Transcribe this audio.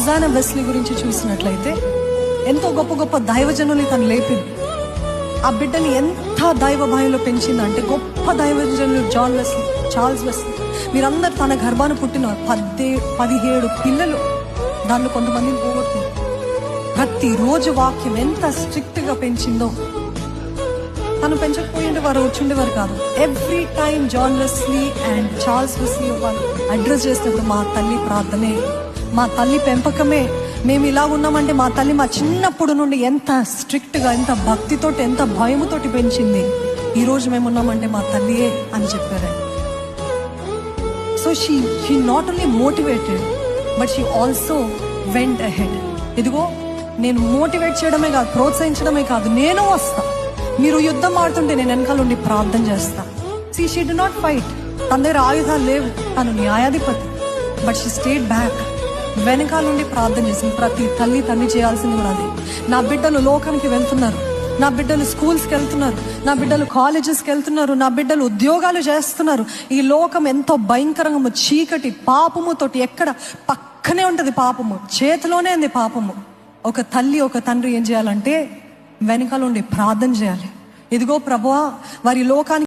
Susanna Wesley గురించి చూసినట్లయితే ఎంతో గొప్ప గొప్ప దైవజనుల్ని తను లేపింది. ఆ బిడ్డని ఎంత దైవ భయంలో పెంచిందంటే గొప్ప దైవజనులు చార్ల్స్ వెస్లీ. మీరందరూ తన గర్భాన్ని పుట్టిన 17 పిల్లలు, దాంట్లో కొంతమందిని పోగొట్టింది. ప్రతిరోజు వాక్యం ఎంత స్ట్రిక్ట్ గా పెంచిందో. తను పెంచకపోయింటే వారు వచ్చుండేవారు కాదు. Every time John Wesley and Charles Wesley వాళ్ళు అడ్రస్ చేసినప్పుడు మా తల్లి ప్రార్థనే, మా తల్లి పెంపకమే, మేము ఇలా ఉన్నామంటే మా తల్లి మా చిన్నప్పుడు నుండి ఎంత స్ట్రిక్ట్ గా, ఎంత భక్తితోటి, ఎంత భయముతోటి పెంచింది. ఈ రోజు మేము ఉన్నామంటే మా తల్లియే అని చెప్పారు. So she not only motivated but she also went ahead. ఇదిగో నేను మోటివేట్ చేయడమే కాదు, ప్రోత్సహించడమే కాదు, నేను వస్తా, మీరు యుద్ధం ఆడుతుంటే నేను వెనకాల ఉండి ప్రార్థన చేస్తా. She did not fight. తన దగ్గర ఆయుధాలు లేవు, తను న్యాయాధిపతి, బట్ షీ స్టేడ్ బ్యాక్. వెనకాల నుండి ప్రార్థన చేసింది. ప్రతి తల్లి చేయాల్సింది కూడా అది. నా బిడ్డలు లోకానికి వెళ్తున్నారు, నా బిడ్డలు స్కూల్స్కి వెళ్తున్నారు, నా బిడ్డలు కాలేజెస్కి వెళ్తున్నారు, నా బిడ్డలు ఉద్యోగాలు చేస్తున్నారు. ఈ లోకం ఎంతో భయంకరంగా చీకటి పాపముతోటి, ఎక్కడ పక్కనే ఉంటది పాపము, చేతిలోనే ఉంది పాపము. ఒక తల్లి ఒక తండ్రి ఏం చేయాలంటే వెనకాల ఉండి ప్రార్థన చేయాలి. ఇదిగో ప్రభువా, వారి లోకానికి